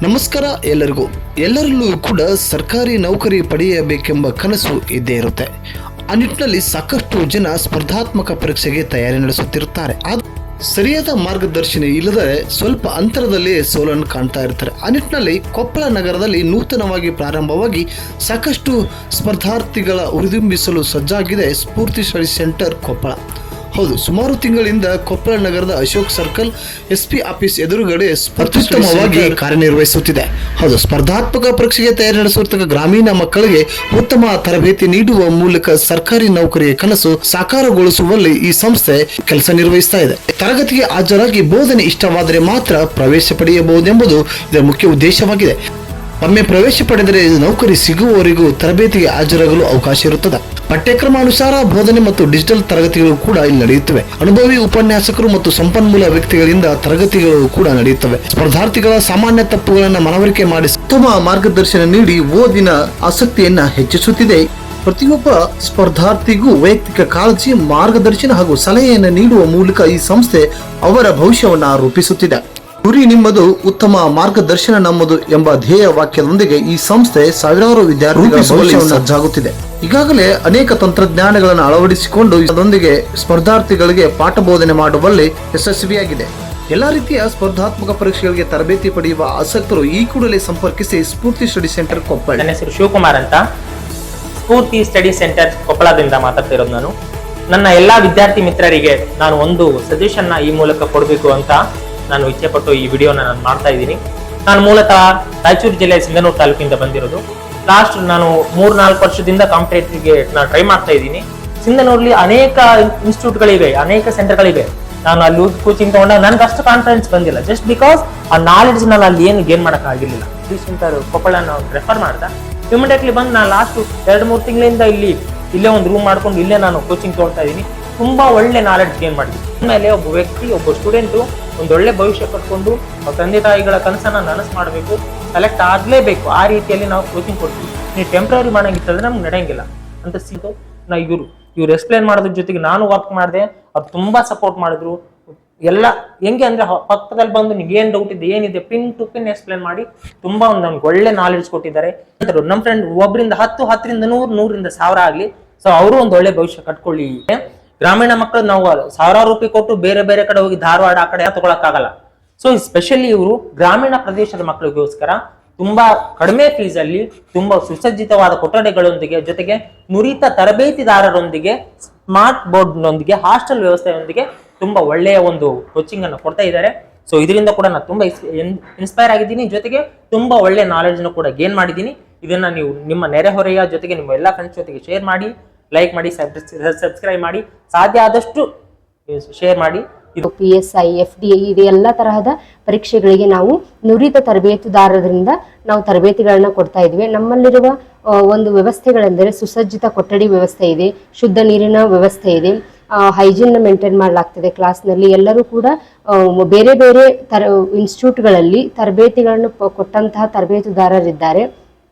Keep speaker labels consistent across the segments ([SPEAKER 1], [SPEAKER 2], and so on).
[SPEAKER 1] ನಮಸ್ಕಾರ ಎಲ್ಲರಲ್ಲೂ ಕೂಡ ಸರ್ಕಾರಿ ನೌಕರಿ ಪಡೆಯಬೇಕೆಂಬ ಕನಸು ಇದ್ದೇ ಇರುತ್ತೆ. ಆ ನಿಟ್ಟಿನಲ್ಲಿ ಸಾಕಷ್ಟು ಜನ ಸ್ಪರ್ಧಾತ್ಮಕ ಪರೀಕ್ಷೆಗೆ ತಯಾರಿ ನಡೆಸುತ್ತಿರುತ್ತಾರೆ. ಸರಿಯಾದ ಮಾರ್ಗದರ್ಶನ ಇಲ್ಲದೆ ಸ್ವಲ್ಪ ಅಂತರದಲ್ಲೇ ಸೋಲನ್ನು ಕಾಣ್ತಾ ಇರ್ತಾರೆ. ಆ ನಿಟ್ಟಿನಲ್ಲಿ ಕೊಪ್ಪಳ ನಗರದಲ್ಲಿ ನೂತನವಾಗಿ ಪ್ರಾರಂಭವಾಗಿ ಸಾಕಷ್ಟು ಸ್ಪರ್ಧಾರ್ಥಿಗಳ ಹುರಿದುಂಬಿಸಲು ಸಜ್ಜಾಗಿದೆ ಸ್ಫೂರ್ತಿ ಸ್ಟಡಿ ಸೆಂಟರ್ ಕೊಪ್ಪಳ. ಹೌದು, ಸುಮಾರು ತಿಂಗಳಿಂದ ಕೊಪ್ಪಳ ನಗರದ ಅಶೋಕ್ ಸರ್ಕಲ್ SP ಆಫೀಸ್ ಎದುರುಗಡೆ ಅತ್ಯುತ್ತಮವಾಗಿ ಕಾರ್ಯನಿರ್ವಹಿಸುತ್ತಿದೆ. ಹೌದು, ಸ್ಪರ್ಧಾತ್ಮಕ ಪರೀಕ್ಷೆಗೆ ತಯಾರಿ ನಡೆಸುತ್ತಿರುವ ಗ್ರಾಮೀಣ ಮಕ್ಕಳಿಗೆ ಉತ್ತಮ ತರಬೇತಿ ನೀಡುವ ಮೂಲಕ ಸರ್ಕಾರಿ ನೌಕರಿಯ ಕನಸು ಸಾಕಾರಗೊಳಿಸುವಲ್ಲಿ ಈ ಸಂಸ್ಥೆ ಕೆಲಸ ನಿರ್ವಹಿಸ್ತಾ ಇದೆ. ತರಗತಿಗೆ ಹಾಜರಾಗಿ ಬೋಧನೆ ಇಷ್ಟವಾದರೆ ಮಾತ್ರ ಪ್ರವೇಶ ಪಡೆಯಬಹುದೆಂಬುದು ಇದರ ಮುಖ್ಯ ಉದ್ದೇಶವಾಗಿದೆ. ಒಮ್ಮೆ ಪ್ರವೇಶ ಪಡೆದರೆ ನೌಕರಿ ಸಿಗುವವರೆಗೂ ತರಬೇತಿಗೆ ಹಾಜರಾಗಲು ಅವಕಾಶ ಇರುತ್ತದೆ. ಪಠ್ಯಕ್ರಮಾನುಸಾರ ಬೋಧನೆ ಮತ್ತು ಡಿಜಿಟಲ್ ತರಗತಿಗಳು ಕೂಡ ಇಲ್ಲಿ ನಡೆಯುತ್ತವೆ. ಅನುಭವಿ ಉಪನ್ಯಾಸಕರು ಮತ್ತು ಸಂಪನ್ಮೂಲ ವ್ಯಕ್ತಿಗಳಿಂದ ತರಗತಿಗಳು ಕೂಡ ನಡೆಯುತ್ತವೆ. ಸ್ಪರ್ಧಾರ್ಥಿಗಳ ಸಾಮಾನ್ಯ ತಪ್ಪುಗಳನ್ನು ಮನವರಿಕೆ ಮಾಡಿ ಉತ್ತಮ ಮಾರ್ಗದರ್ಶನ ನೀಡಿ ಓದಿನ ಆಸಕ್ತಿಯನ್ನ ಹೆಚ್ಚಿಸುತ್ತಿದೆ. ಪ್ರತಿಯೊಬ್ಬ ಸ್ಪರ್ಧಾರ್ಥಿಗೂ ವೈಯಕ್ತಿಕ ಕಾಳಜಿ, ಮಾರ್ಗದರ್ಶನ ಹಾಗೂ ಸಲಹೆಯನ್ನು ನೀಡುವ ಮೂಲಕ ಈ ಸಂಸ್ಥೆ ಅವರ ಭವಿಷ್ಯವನ್ನು ರೂಪಿಸುತ್ತಿದೆ. ಗುರಿ ನಿಮ್ಮದು, ಉತ್ತಮ ಮಾರ್ಗದರ್ಶನ ನಮ್ಮದು ಎಂಬ ಧ್ಯೇಯ ವಾಕ್ಯದೊಂದಿಗೆ ಈ ಸಂಸ್ಥೆ ಸಾವಿರಾರು ವಿದ್ಯಾರ್ಥಿಗಳ ಭವಿಷ್ಯವನ್ನು ಸಜ್ಜಾಗುತ್ತಿದೆ. ಈಗಾಗಲೇ ಅನೇಕ ತಂತ್ರಜ್ಞಾನಗಳನ್ನು ಅಳವಡಿಸಿಕೊಂಡು ಇದರೊಂದಿಗೆ ಸ್ಪರ್ಧಾರ್ಥಿಗಳಿಗೆ ಪಾಠ ಬೋಧನೆ ಮಾಡುವಲ್ಲಿ ಯಶಸ್ವಿಯಾಗಿದೆ. ಎಲ್ಲಾ ರೀತಿಯ ಸ್ಪರ್ಧಾತ್ಮಕ ಪರೀಕ್ಷೆಗಳಿಗೆ ತರಬೇತಿ ಪಡೆಯುವ ಆಸಕ್ತರು ಈ ಕೂಡಲೇ ಸಂಪರ್ಕಿಸಿ ಸ್ಫೂರ್ತಿ ಸ್ಟಡಿ ಸೆಂಟರ್ ಕೊಪ್ಪಳ.
[SPEAKER 2] ನನ್ನ ಹೆಸರು ಶಿವಕುಮಾರ್ ಅಂತ, ಸ್ಫೂರ್ತಿ ಸ್ಟಡಿ ಸೆಂಟರ್ ಕೊಪ್ಪಳದಿಂದ ಮಾತಾಡ್ತಿರೋದು ನಾನು. ನನ್ನ ಎಲ್ಲಾ ವಿದ್ಯಾರ್ಥಿ ಮಿತ್ರರಿಗೆ ನಾನು ಒಂದು ಸಜೆಷನ್ ಈ ಮೂಲಕ ಕೊಡಬೇಕು ಅಂತ ನಾನು ಇಚ್ಛೆ ಪಟ್ಟು ಈ ವಿಡಿಯೋನ ನಾನು ಮಾಡ್ತಾ ಇದ್ದೀನಿ. ನಾನು ಮೂಲತಃ ರಾಯಚೂರು ಜಿಲ್ಲೆ ಸಿಂಧನೂರು ತಾಲೂಕಿಂದ ಬಂದಿರೋದು. ಲಾಸ್ಟ್ ನಾನು 3-4 ವರ್ಷದಿಂದ ಕಾಂಪಿಟೇಟಿವ್ಗೆ ನಾನು ಟ್ರೈ ಮಾಡ್ತಾ ಇದ್ದೀನಿ. ಸಿಂಧನೂರಲ್ಲಿ ಅನೇಕ ಇನ್ಸ್ಟಿಟ್ಯೂಟ್ಗಳಿವೆ, ಅನೇಕ ಸೆಂಟರ್ಗಳಿವೆ. ನಾನು ಅಲ್ಲಿ ಕೋಚಿಂಗ್ ತಗೊಂಡಾಗ ನನಗೆ ಅಷ್ಟು ಕಾನ್ಫಿಡೆನ್ಸ್ ಬಂದಿಲ್ಲ, ಜಸ್ಟ್ ಬಿಕಾಸ್ ಆ ನಾಲೆಡ್ಜ್ ನಾನು ಅಲ್ಲಿ ಏನು ಗೇನ್ ಮಾಡಕ್ ಆಗಿರ್ಲಿಲ್ಲ. ಸೆಂಟರ್ ಕೊಪ್ಪಳ ನಾವು ರೆಫರ್ ಮಾಡ್ದೆ. ಇಮಿಡಿಯೇಟ್ಲಿ ಬಂದು ನಾನು ಲಾಸ್ಟ್ 2-3 ತಿಂಗಳಿಂದ ಇಲ್ಲೇ ಒಂದು ರೂಮ್ ಮಾಡ್ಕೊಂಡು ಇಲ್ಲೇ ನಾನು ಕೋಚಿಂಗ್ ತಗೊಳ್ತಾ ಇದ್ದೀನಿ. ತುಂಬಾ ಒಳ್ಳೆ ನಾಲೆಡ್ಜ್ ಗೇನ್ ಮಾಡಿದ್ದೀನಿ. ಆಮೇಲೆ ಒಬ್ಬ ವ್ಯಕ್ತಿ, ಒಬ್ಬ ಸ್ಟೂಡೆಂಟು ಒಂದೊಳ್ಳೆ ಭವಿಷ್ಯ ಕಟ್ಕೊಂಡು ಅವ್ರ ತಂದೆ ತಾಯಿಗಳ ಕನಸನ್ನ ನನಸು ಮಾಡಬೇಕು, ಸೆಲೆಕ್ಟ್ ಆಗ್ಲೇಬೇಕು. ಆ ರೀತಿಯಲ್ಲಿ ನಾವು ಕೋಚಿಂಗ್ ಕೊಡ್ತೀವಿ. ನೀವು ಟೆಂಪ್ರರಿ ಮಾಡಂಗಿತ್ತಂದ್ರೆ ನಮ್ಗೆ ನಡೆಯಂಗಿಲ್ಲ ಅಂತ ಸಿದ್ದು ನಾ ಇವ್ರು ಎಕ್ಸ್ಪ್ಲೈನ್ ಮಾಡೋದ್ರ ಜೊತೆಗೆ ನಾನು ವರ್ಕ್ ಮಾಡಿದೆ. ಅವ್ರು ತುಂಬಾ ಸಪೋರ್ಟ್ ಮಾಡಿದ್ರು. ಎಲ್ಲ ಹೆಂಗೆ ಅಂದ್ರೆ ಪಕ್ಕದಲ್ಲಿ ಬಂದು ನಿಮ್ಗೆ ಏನ್ ಡೌಟ್ ಇದೆ, ಏನಿದೆ, ಪಿನ್ ಟು ಪಿನ್ ಎಕ್ಸ್ಪ್ಲೈನ್ ಮಾಡಿ ತುಂಬಾ ನಮ್ಗೆ ಒಳ್ಳೆ ನಾಲೆಡ್ಜ್ ಕೊಟ್ಟಿದ್ದಾರೆ. ನಮ್ಮ ಫ್ರೆಂಡ್ ಒಬ್ಬರಿಂದ 10ರಿಂದ 100ರಿಂದ 1000 ಆಗ್ಲಿ, ಸೊ ಅವರು ಒಂದು ಒಳ್ಳೆ ಭವಿಷ್ಯ ಕಟ್ಕೊಳ್ಳಿ. ಗ್ರಾಮೀಣ ಮಕ್ಕಳು ನಾವು ಸಾವಿರಾರು ರೂಪಾಯಿ ಕೊಟ್ಟು ಬೇರೆ ಬೇರೆ ಕಡೆ ಹೋಗಿ ಧಾರವಾಡ ಆ ಕಡೆ ತಗೊಳಕ್ಕಾಗಲ್ಲ. ಸೊ ಸ್ಪೆಷಲಿ ಇವರು ಗ್ರಾಮೀಣ ಪ್ರದೇಶದ ಮಕ್ಕಳಿಗೋಸ್ಕರ ತುಂಬಾ ಕಡಿಮೆ ಫೀಸ್ ಅಲ್ಲಿ ತುಂಬಾ ಸುಸಜ್ಜಿತವಾದ ಕೊಠಡಿಗಳೊಂದಿಗೆ, ಜೊತೆಗೆ ನುರಿತ ತರಬೇತಿದಾರರೊಂದಿಗೆ, ಸ್ಮಾರ್ಟ್ ಬೋರ್ಡ್ ನೊಂದಿಗೆ, ಹಾಸ್ಟೆಲ್ ವ್ಯವಸ್ಥೆಯೊಂದಿಗೆ ತುಂಬಾ ಒಳ್ಳೆಯ ಒಂದು ಕೋಚಿಂಗ್ ಅನ್ನು ಕೊಡ್ತಾ ಇದ್ದಾರೆ. ಸೊ ಇದರಿಂದ ಕೂಡ ನಾನು ತುಂಬಾ ಇನ್ಸ್ಪೈರ್ ಆಗಿದ್ದೀನಿ. ಜೊತೆಗೆ ತುಂಬಾ ಒಳ್ಳೆ ನಾಲೆಡ್ಜ್ ಕೂಡ ಗೇನ್ ಮಾಡಿದ್ದೀನಿ. ಇದನ್ನ ನೀವು ನಿಮ್ಮ ನೆರೆಹೊರೆಯ ಜೊತೆಗೆ ನಿಮ್ಮ ಎಲ್ಲಾ ಫ್ರೆಂಡ್ಸ್ ಜೊತೆಗೆ ಶೇರ್ ಮಾಡಿ, ಲೈಕ್ ಮಾಡಿ, ಸಬ್ಸ್ಕ್ರೈಬ್ ಮಾಡಿ, ಸಾಧ್ಯ ಆದಷ್ಟು ಶೇರ್ ಮಾಡಿ.
[SPEAKER 3] ಇದು PSI, FDI ಇದೆ ಎಲ್ಲ ತರಹದ ಪರೀಕ್ಷೆಗಳಿಗೆ ನಾವು ನುರಿತ ತರಬೇತುದಾರರಿಂದ ನಾವು ತರಬೇತಿಗಳನ್ನ ಕೊಡ್ತಾ ಇದ್ವಿ. ನಮ್ಮಲ್ಲಿರುವ ಒಂದು ವ್ಯವಸ್ಥೆಗಳೆಂದರೆ ಸುಸಜ್ಜಿತ ಕೊಠಡಿ ವ್ಯವಸ್ಥೆ ಇದೆ, ಶುದ್ಧ ನೀರಿನ ವ್ಯವಸ್ಥೆ ಇದೆ, ಹೈಜೀನ್ ಮೇಂಟೈನ್ ಮಾಡಲಾಗ್ತದೆ. ಕ್ಲಾಸ್ನಲ್ಲಿ ಎಲ್ಲರೂ ಕೂಡ ಬೇರೆ ಬೇರೆ ಇನ್ಸ್ಟಿಟ್ಯೂಟ್ಗಳಲ್ಲಿ ತರಬೇತಿಗಳನ್ನು ಕೊಟ್ಟಂತಹ ತರಬೇತುದಾರರಿದ್ದಾರೆ.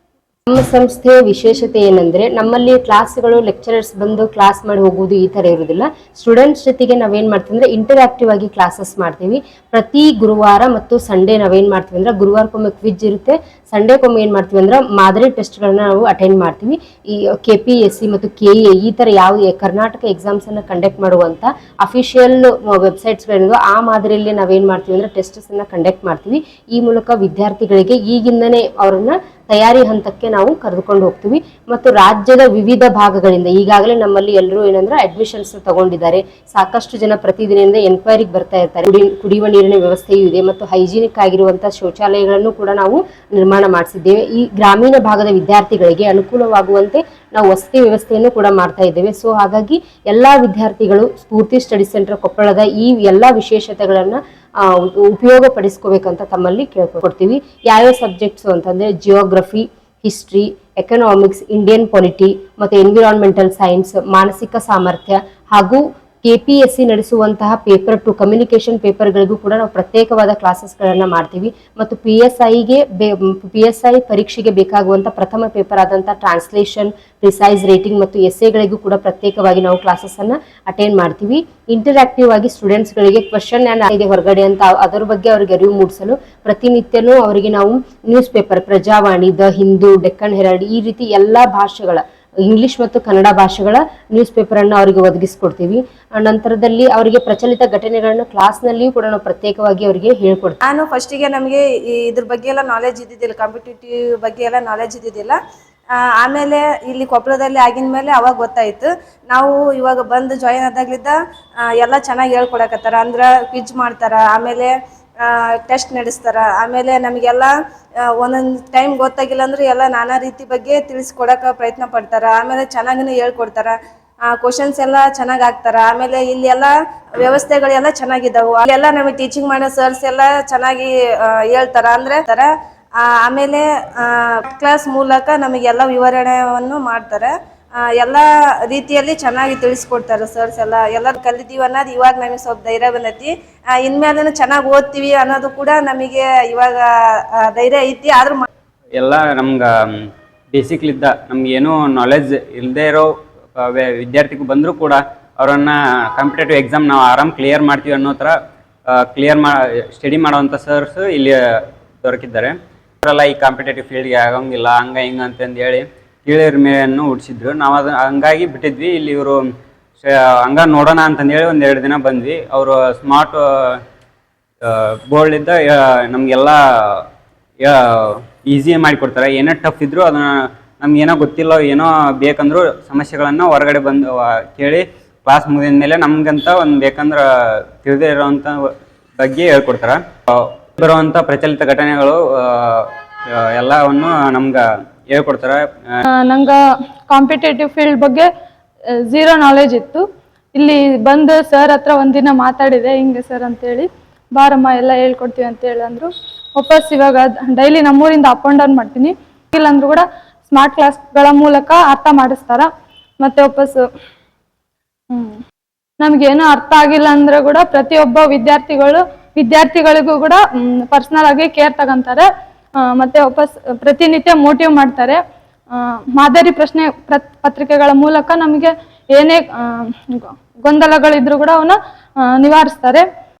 [SPEAKER 3] ನಮ್ಮ ಸಂಸ್ಥೆಯ ವಿಶೇಷತೆ ಏನಂದ್ರೆ ನಮ್ಮಲ್ಲಿ ಕ್ಲಾಸ್ಗಳು ಲೆಕ್ಚರರ್ಸ್ ಬಂದು ಕ್ಲಾಸ್ ಮಾಡಿ ಹೋಗುವುದು ಈ ತರ ಇರುವುದಿಲ್ಲ. ಸ್ಟೂಡೆಂಟ್ಸ್ ಜೊತೆಗೆ ನಾವೇನ್ ಮಾಡ್ತೀವಿ ಅಂದ್ರೆ ಇಂಟರಾಕ್ಟಿವ್ ಆಗಿ ಕ್ಲಾಸಸ್ ಮಾಡ್ತೀವಿ. ಪ್ರತಿ ಗುರುವಾರ ಮತ್ತು ಸಂಡೇ ನಾವೇನ್ ಮಾಡ್ತೀವಿ ಅಂದ್ರೆ ಗುರುವಾರಕ್ಕೊಮ್ಮೆ ಕ್ವಿಜ್ ಇರುತ್ತೆ, ಸಂಡೇಕೊಮ್ಮೆ ಏನ್ ಮಾಡ್ತೀವಿ ಅಂದ್ರೆ ಮಾದರಿ ಟೆಸ್ಟ್ಗಳನ್ನ ನಾವು ಅಟೆಂಡ್ ಮಾಡ್ತೀವಿ. ಈ KPSC ಮತ್ತು KA ಈ ತರ ಯಾವ ಕರ್ನಾಟಕ ಎಕ್ಸಾಮ್ಸ್ ಅನ್ನ ಕಂಡಕ್ಟ್ ಮಾಡುವಂತ ಅಫಿಷಿಯಲ್ ವೆಬ್ಸೈಟ್ಸ್ಗಳಿವೆ, ಆ ಮಾದರಿಯಲ್ಲಿ ನಾವೇನ್ ಮಾಡ್ತೀವಿ ಅಂದ್ರೆ ಟೆಸ್ಟ್ಸ್ ಅನ್ನ ಕಂಡಕ್ಟ್ ಮಾಡ್ತೀವಿ. ಈ ಮೂಲಕ ವಿದ್ಯಾರ್ಥಿಗಳಿಗೆ ಈಗಿಂದನೇ ಅವರನ್ನ ತಯಾರಿ ಹಂತಕ್ಕೆ ನಾವು ಕರೆದುಕೊಂಡು ಹೋಗ್ತೀವಿ. ಮತ್ತು ರಾಜ್ಯದ ವಿವಿಧ ಭಾಗಗಳಿಂದ ಈಗಾಗಲೇ ನಮ್ಮಲ್ಲಿ ಎಲ್ಲರೂ ಏನಂದ್ರೆ ಅಡ್ಮಿಷನ್ಸ್ ತಗೊಂಡಿದ್ದಾರೆ. ಸಾಕಷ್ಟು ಜನ ಪ್ರತಿದಿನದಿಂದ ಎನ್ಕ್ವೈರಿಗೆ ಬರ್ತಾ ಇರ್ತಾರೆ. ಕುಡಿಯುವ ನೀರಿನ ವ್ಯವಸ್ಥೆಯೂ ಇದೆ ಮತ್ತು ಹೈಜಿನಿಕ್ ಆಗಿರುವಂತಹ ಶೌಚಾಲಯಗಳನ್ನು ಕೂಡ ನಾವು ನಿರ್ಮಾಣ ಮಾಡಿಸಿದ್ದೇವೆ. ಈ ಗ್ರಾಮೀಣ ಭಾಗದ ವಿದ್ಯಾರ್ಥಿಗಳಿಗೆ ಅನುಕೂಲವಾಗುವಂತೆ ನಾವು ವಸತಿ ವ್ಯವಸ್ಥೆಯನ್ನು ಕೂಡ ಮಾಡ್ತಾ ಇದ್ದೇವೆ. ಸೊ ಹಾಗಾಗಿ ಎಲ್ಲಾ ವಿದ್ಯಾರ್ಥಿಗಳು ಸ್ಫೂರ್ತಿ ಸ್ಟಡಿ ಸೆಂಟರ್ ಕೊಪ್ಪಳದ ಈ ಎಲ್ಲಾ ವಿಶೇಷತೆಗಳನ್ನ ಉಪಯೋಗ ಪಡಿಸ್ಕೋಬೇಕಂತ ತಮ್ಮಲ್ಲಿ ಕೇಳ್ಕೊಡ್ತೀವಿ. ಯಾವ್ಯಾವ ಸಬ್ಜೆಕ್ಟ್ಸ್ ಅಂತಂದ್ರೆ geography, history, economics, Indian polity ಮತ್ತು ಎನ್ವಿರಾನ್ಮೆಂಟಲ್ ಸೈನ್ಸ್, ಮಾನಸಿಕ ಸಾಮರ್ಥ್ಯ ಹಾಗೂ KPSC ನಡೆಸುವಂತಹ ಪೇಪರ್ 2 ಕಮ್ಯುನಿಕೇಶನ್ ಪೇಪರ್ಗಳಿಗೂ ಕೂಡ ನಾವು ಪ್ರತ್ಯೇಕವಾದ ಕ್ಲಾಸಸ್ಗಳನ್ನು ಮಾಡ್ತೀವಿ. ಮತ್ತು PSI ಪರೀಕ್ಷೆಗೆ ಬೇಕಾಗುವಂಥ ಪ್ರಥಮ ಪೇಪರ್ ಆದಂಥ ಟ್ರಾನ್ಸ್ಲೇಷನ್, ಪ್ರಿಸೈಸ್ ರೇಟಿಂಗ್ ಮತ್ತು ಎಸ್ಸೆಗಳಿಗೂ ಕೂಡ ಪ್ರತ್ಯೇಕವಾಗಿ ನಾವು ಕ್ಲಾಸಸ್ಸನ್ನು ಅಟೆಂಡ್ ಮಾಡ್ತೀವಿ. ಇಂಟರಾಕ್ಟಿವ್ ಆಗಿ ಸ್ಟೂಡೆಂಟ್ಸ್ಗಳಿಗೆ ಕ್ವಶನ್ ಆ್ಯಂಡ್ ಇದೆ ಹೊರಗಡೆ ಅಂತ ಅದರ ಬಗ್ಗೆ ಅವರಿಗೆ ಅರಿವು ಮೂಡಿಸಲು ಪ್ರತಿನಿತ್ಯನೂ ಅವರಿಗೆ ನಾವು news paper Prajavani, the Hindu, Deccan Herald ಈ ರೀತಿ ಎಲ್ಲ ಭಾಷೆಗಳ ಇಂಗ್ಲಿಷ್ ಮತ್ತು ಕನ್ನಡ ಭಾಷೆಗಳ ನ್ಯೂಸ್ ಪೇಪರನ್ನು ಅವರಿಗೆ ಒದಗಿಸ್ಕೊಡ್ತೀವಿ. ನಂತರದಲ್ಲಿ ಅವರಿಗೆ ಪ್ರಚಲಿತ ಘಟನೆಗಳನ್ನು ಕ್ಲಾಸ್ನಲ್ಲಿಯೂ ಕೂಡ ನಾವು ಪ್ರತ್ಯೇಕವಾಗಿ ಅವರಿಗೆ ಹೇಳ್ಕೊಡ್ತೀವಿ.
[SPEAKER 4] ನಾನು ಫಸ್ಟಿಗೆ ನಮಗೆ ಇದ್ರ ಬಗ್ಗೆ ಎಲ್ಲ ನಾಲೆಜ್ ಇದ್ದಿದ್ದಿಲ್ಲ, ಕಾಂಪಿಟೇಟಿವ್ ಬಗ್ಗೆ ಎಲ್ಲ ನಾಲೆಜ್ ಇದ್ದಿದ್ದಿಲ್ಲ. ಆಮೇಲೆ ಇಲ್ಲಿ ಕೊಪ್ಪಳದಲ್ಲಿ ಆಗಿನ ಮೇಲೆ ಅವಾಗ ಗೊತ್ತಾಯ್ತು. ನಾವು ಇವಾಗ ಬಂದು ಜಾಯಿನ್ ಆದಾಗ್ಲಿದ್ದ ಎಲ್ಲ ಚೆನ್ನಾಗಿ ಹೇಳ್ಕೊಡಕತ್ತಾರ. ಅಂದ್ರೆ ಕ್ವಿಜ್ ಮಾಡ್ತಾರ, ಆಮೇಲೆ ಟೆಸ್ಟ್ ನಡೆಸ್ತಾರ, ಆಮೇಲೆ ನಮಗೆಲ್ಲ ಒಂದೊಂದು ಟೈಮ್ ಗೊತ್ತಾಗಿಲ್ಲ ಅಂದ್ರೆ ಎಲ್ಲ ನಾನಾ ರೀತಿ ಬಗ್ಗೆ ತಿಳಿಸ್ಕೊಡಕ್ಕೆ ಪ್ರಯತ್ನ ಪಡ್ತಾರ. ಆಮೇಲೆ ಚೆನ್ನಾಗಿ ಹೇಳ್ಕೊಡ್ತಾರ, ಕ್ವಶನ್ಸ್ ಎಲ್ಲ ಚೆನ್ನಾಗಿ ಆಗ್ತಾರ. ಆಮೇಲೆ ಇಲ್ಲಿ ಎಲ್ಲ ವ್ಯವಸ್ಥೆಗಳೆಲ್ಲ ಚೆನ್ನಾಗಿದ್ದಾವೆ. ಅಲ್ಲೆಲ್ಲ ನಮಗೆ ಟೀಚಿಂಗ್ ಮಾಡೋ ಸರ್ಸ್ ಎಲ್ಲ ಚೆನ್ನಾಗಿ ಹೇಳ್ತಾರ ಅಂದ್ರೆ ಆಮೇಲೆ ಕ್ಲಾಸ್ ಮೂಲಕ ನಮಗೆಲ್ಲ ವಿವರಣೆಯನ್ನು ಮಾಡ್ತಾರೆ. ಎಲ್ಲ ರೀತಿಯಲ್ಲಿ ಚೆನ್ನಾಗಿ ತಿಳಿಸ್ಕೊಡ್ತಾರೆ ಸರ್ಸ್ ಎಲ್ಲ ಕಲಿತೀವಿ ಅನ್ನೋದು ಇವಾಗ ನಮಗೆ ಸ್ವಲ್ಪ ಧೈರ್ಯ ಬಂದೈತಿ. ಇನ್ಮೇಲೆ ಚೆನ್ನಾಗಿ ಓದ್ತೀವಿ ಅನ್ನೋದು ಕೂಡ ನಮಗೆ ಇವಾಗ ಧೈರ್ಯ ಐತಿ. ಆದ್ರೂ
[SPEAKER 5] ಎಲ್ಲ ನಮ್ಗೆ ಬೇಸಿಕ್ಲಿದ್ದ ನಮ್ಗೆ ಏನೂ ನಾಲೆಜ್ ಇಲ್ಲದೆ ಇರೋ ವಿದ್ಯಾರ್ಥಿಗೂ ಬಂದರೂ ಕೂಡ ಅವರನ್ನು ಕಾಂಪಿಟೇಟಿವ್ ಎಕ್ಸಾಮ್ ನಾವು ಆರಾಮ್ ಕ್ಲಿಯರ್ ಮಾಡ್ತೀವಿ ಅನ್ನೋ ಥರ ಸ್ಟಡಿ ಮಾಡೋವಂಥ ಸರ್ಸ್ ಇಲ್ಲಿ ದೊರಕಿದ್ದಾರೆ. ಅವರೆಲ್ಲ ಈ ಕಾಂಪಿಟೇಟಿವ್ ಫೀಲ್ಡ್ಗೆ ಆಗೋಂಗಿಲ್ಲ ಹಂಗೆ ಹಿಂಗೆ ಅಂತಂದು ಹೇಳಿ ಕೀಳಿರ ಮೇಯನ್ನು ಹುಡ್ಸಿದ್ರು. ನಾವು ಅದು ಹಂಗಾಗಿ ಬಿಟ್ಟಿದ್ವಿ. ಇಲ್ಲಿ ಇವರು ಹಂಗ ನೋಡೋಣ ಅಂತಂದೇಳಿ ಒಂದೆರಡು ದಿನ ಬಂದ್ವಿ. ಅವರು ಸ್ಮಾರ್ಟ್ ಬೋರ್ಡ್ಲಿದ್ದ ನಮಗೆಲ್ಲ ಈಸಿ ಮಾಡಿಕೊಡ್ತಾರೆ. ಏನೇ ಟಫ್ ಇದ್ದರೂ ಅದನ್ನು ನಮ್ಗೇನೋ ಗೊತ್ತಿಲ್ಲ ಏನೋ ಬೇಕಂದ್ರೂ ಸಮಸ್ಯೆಗಳನ್ನು ಹೊರಗಡೆ ಬಂದು ಕೇಳಿ ಕ್ಲಾಸ್ ಮುಗಿದ ಮೇಲೆ ನಮಗಂತ ಒಂದು ಬೇಕಂದ್ರೆ ತಿಳಿದೇ ಇರೋವಂಥ ಬಗ್ಗೆ ಹೇಳ್ಕೊಡ್ತಾರೆ. ಬರುವಂಥ ಪ್ರಚಲಿತ ಘಟನೆಗಳು ಎಲ್ಲವನ್ನು ನಮ್ಗೆ ಹೇಳ್ಕೊಡ್ತಾರೆ.
[SPEAKER 6] ನಂಗೆ ಕಾಂಪಿಟೇಟಿವ್ ಫೀಲ್ಡ್ ಬಗ್ಗೆ ಝೀರೋ ನಾಲೆಜ್ ಇತ್ತು. ಇಲ್ಲಿ ಬಂದು ಸರ್ ಹತ್ರ ಒಂದಿನ ಮಾತಾಡಿದೆ, ಹಿಂಗೆ ಸರ್ ಅಂತೇಳಿ ಬಾರಮ್ಮ ಎಲ್ಲ ಹೇಳ್ಕೊಡ್ತೀವಿ ಅಂತೇಳಿ ಅಂದರು. ವಾಪಸ್ ಇವಾಗ ಡೈಲಿ ನಮ್ಮೂರಿಂದ ಅಪ್ ಆ್ಯಂಡ್ ಡೌನ್ ಮಾಡ್ತೀನಿ. ಇಲ್ಲಾಂದ್ರೂ ಕೂಡ ಸ್ಮಾರ್ಟ್ ಕ್ಲಾಸ್ಗಳ ಮೂಲಕ ಅರ್ಥ ಮಾಡಿಸ್ತಾರ. ಮತ್ತು ವಾಪಸ್ಸು ನಮಗೇನೋ ಅರ್ಥ ಆಗಿಲ್ಲ ಅಂದ್ರೆ ಕೂಡ ಪ್ರತಿಯೊಬ್ಬ ವಿದ್ಯಾರ್ಥಿಗಳಿಗೂ ಕೂಡ ಪರ್ಸ್ನಲ್ ಆಗಿ ಕೇರ್ ತಗೊಂತಾರೆ. ಮತ್ತೆ ವಾಪಸ್ ಪ್ರತಿನಿತ್ಯ ಮೋಟಿವ್ ಮಾಡ್ತಾರೆ. ಮಾದರಿ ಪ್ರಶ್ನೆ ಪತ್ರಿಕೆಗಳ ಮೂಲಕ ನಮಗೆ ಏನೇ ಗೊಂದಲಗಳಿದ್ರು ಕೂಡ ಅವನ್ನ ನಿವಾರಿಸ್ತಾರೆ.